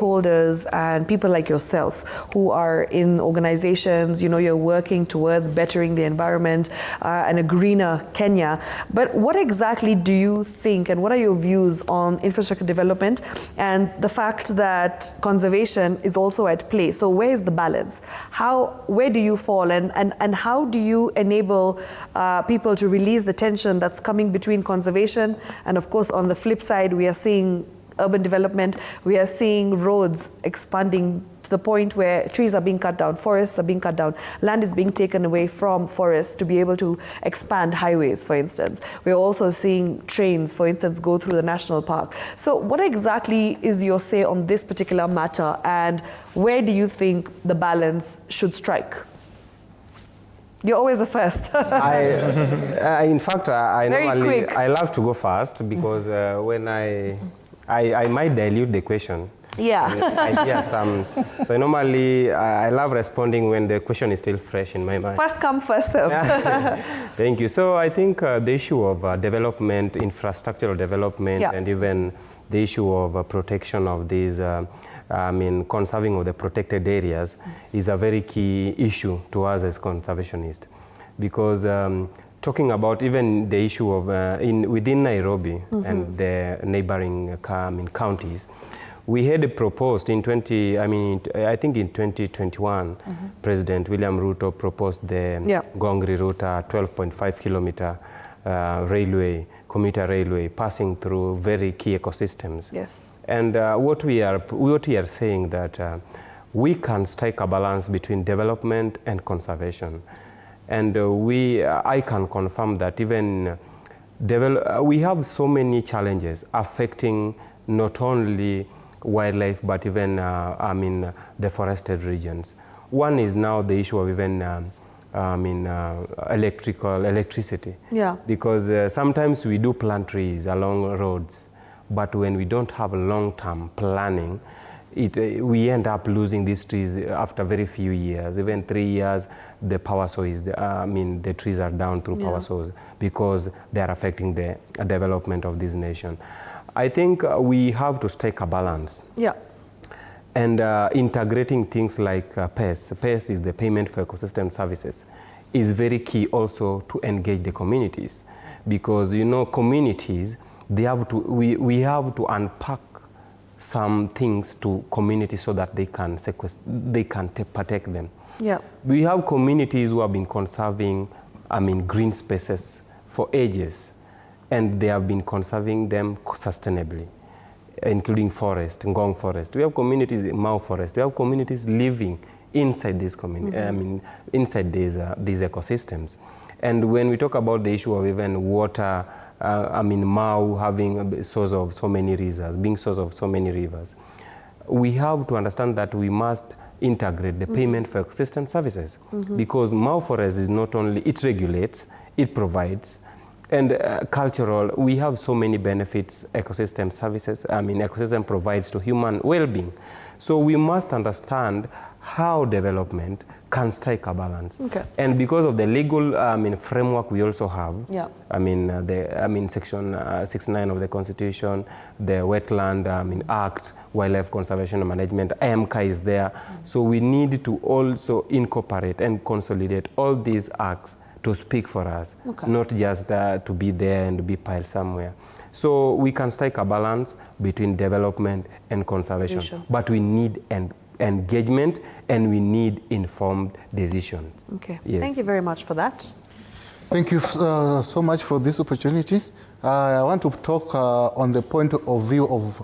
holders and people like yourself who are in organizations, you're working towards bettering the environment and a greener Kenya. But what exactly do you think and what are your views on infrastructure development and the fact that conservation is also at play? So where is the balance? Where do you fall and how do you enable people to release the tension that's coming between conservation and, of course, on the flip side, we are seeing urban development, we are seeing roads expanding to the point where trees are being cut down, forests are being cut down, land is being taken away from forests to be able to expand highways, for instance. We're also seeing trains, for instance, go through the national park. So what exactly is your say on this particular matter and where do you think the balance should strike? You're always the first. In fact, I love to go fast because when I might dilute the question. Yeah. I hear some. So normally I love responding when the question is still fresh in my mind. First come, first served. Thank you. So I think the issue of development, infrastructural development, and even the issue of protection of these, conserving of the protected areas is a very key issue to us as conservationists. Because talking about even the issue of within Nairobi and the neighboring counties, we had proposed in 2021, President William Ruto proposed the Gongri route, 12.5 kilometer railway, commuter railway, passing through very key ecosystems. Yes. And what we are saying that we can strike a balance between development and conservation. And I can confirm that even we have so many challenges affecting not only wildlife, but even the forested regions. One is now the issue of even electricity. Yeah. Because sometimes we do plant trees along roads, but when we don't have long-term planning, we end up losing these trees after very few years. Even 3 years, the power source the trees are down through power source because they are affecting the development of this nation. I think we have to strike a balance. Yeah. And integrating things like PES. PES is the Payment for Ecosystem Services, is very key also to engage the communities. Because, communities, we have to unpack some things to communities so that they can protect them. Yeah. We have communities who have been conserving, green spaces for ages, and they have been conserving them sustainably, including forest, Ngong forest. We have communities in Mau forest. We have communities living inside these inside these ecosystems. And when we talk about the issue of even water, Mau having a source of so many rivers, being source of so many rivers, we have to understand that we must integrate the payment for ecosystem services because Mau forest is not only, it regulates, it provides, and cultural, we have so many benefits ecosystem services, ecosystem provides to human well-being. So we must understand how development can strike a balance. Okay. And because of the legal framework we also have, Section 69 of the Constitution, the Wetland Act, Wildlife Conservation and Management, IMCA is there. So we need to also incorporate and consolidate all these acts to speak for us, not just to be there and be piled somewhere. So we can strike a balance between development and conservation, but we need engagement and we need informed decisions. Okay, thank you very much for that. Thank you so much for this opportunity. I want to talk on the point of view of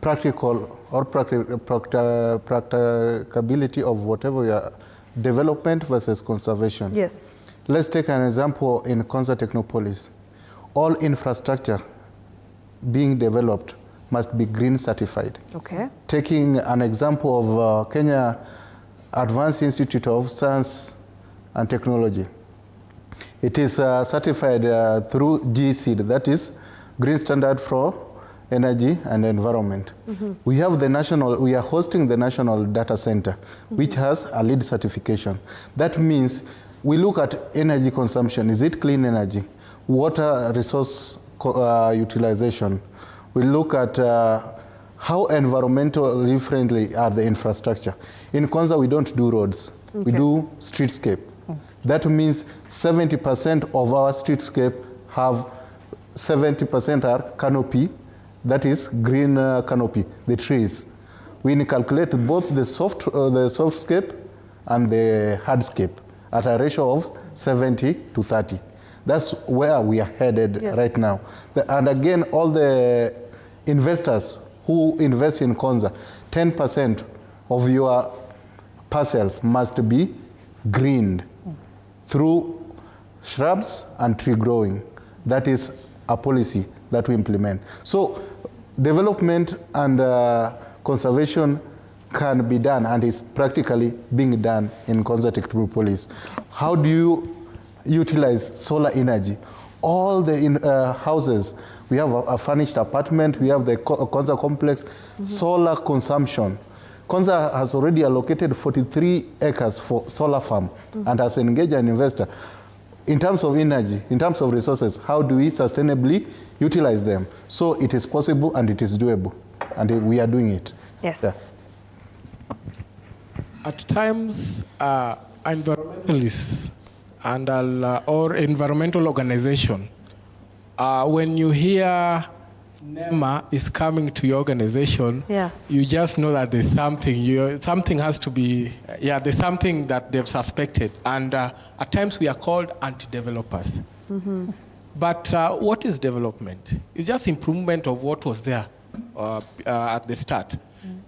practical or practicability of whatever we are, development versus conservation. Yes. Let's take an example in Konza Technopolis. All infrastructure being developed must be green certified. Okay. Taking an example of Kenya Advanced Institute of Science and Technology. It is certified through GSEED, that is Green Standard for Energy and Environment. We have we are hosting the National Data Center, which has a LEED certification. That means we look at energy consumption. Is it clean energy? Water resource utilization. We look at how environmentally friendly are the infrastructure. In Konza, we don't do roads. We do streetscape. That means 70% of our streetscape have 70% are canopy, that is green canopy, the trees. We calculate both the softscape and the hardscape at a ratio of 70:30. That's where we are headed right now. And again, all the investors who invest in Konza, 10% of your parcels must be greened through shrubs and tree growing. That is a policy that we implement. So development and conservation can be done and is practically being done in Konza Technopolis. How do you utilize solar energy? All the houses, we have a furnished apartment, we have the Konza complex, solar consumption. Konza has already allocated 43 acres for solar farm and has engaged an investor. In terms of energy, in terms of resources, how do we sustainably utilize them? So it is possible and it is doable, and we are doing it. Yes. Yeah. At times, environmentalists and or environmental organization, when you hear NEMA is coming to your organization, you just know that there's something. Something has to be, there's something that they've suspected. And at times we are called anti-developers. But what is development? It's just improvement of what was there at the start.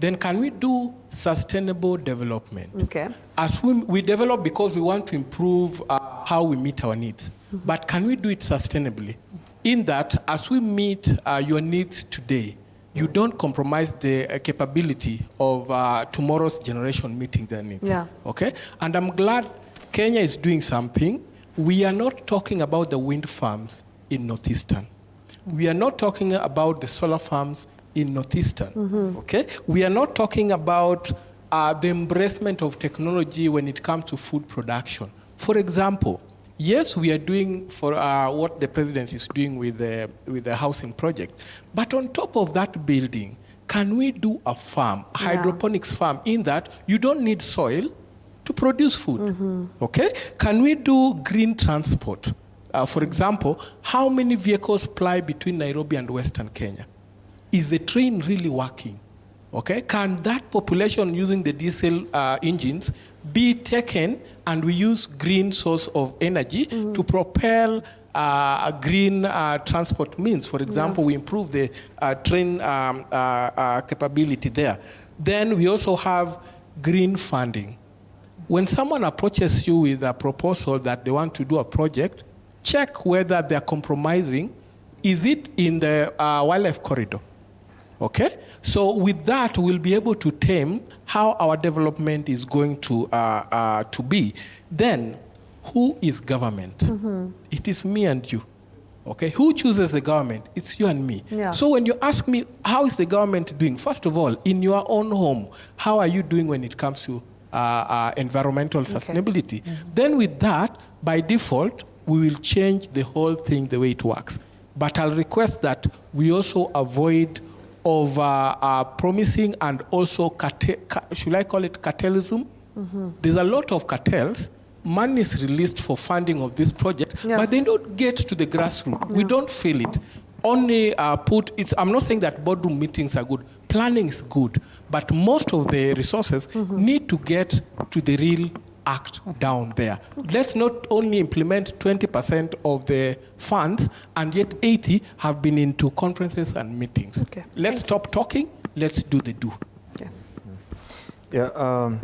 Then can we do sustainable development? Okay. As we develop because we want to improve how we meet our needs. But can we do it sustainably? In that, as we meet your needs today, you don't compromise the capability of tomorrow's generation meeting their needs. Okay? And I'm glad Kenya is doing something. We are not talking about the wind farms in Northeastern. We are not talking about the solar farms in Northeastern. Okay? We are not talking about the embracement of technology when it comes to food production. For example, yes, we are doing for what the president is doing with the housing project. But on top of that building, can we do a farm, a hydroponics farm, in that you don't need soil to produce food? Okay? Can we do green transport? For example, how many vehicles ply between Nairobi and Western Kenya? Is the train really working? Okay? Can that population using the diesel engines be taken and we use green source of energy to propel a green transport means? For example, we improve the train capability there. Then we also have green funding. When someone approaches you with a proposal that they want to do a project, check whether they're compromising. Is it in the wildlife corridor? Okay? So with that, we'll be able to tame how our development is going to be. Then, who is government? It is me and you. Okay? Who chooses the government? It's you and me. So when you ask me, how is the government doing? First of all, in your own home, how are you doing when it comes to environmental sustainability? Then with that, by default, we will change the whole thing the way it works. But I'll request that we also avoid of promising and also, should I call it cartelism? There's a lot of cartels. Money is released for funding of this project, but they don't get to the grassroots. We don't feel it. Only I'm not saying that boardroom meetings are good. Planning is good, but most of the resources need to get to the real act down there. Let's not only implement 20% of the funds, and yet 80 have been into conferences and meetings. Let's stop talking. Let's do the do. Yeah.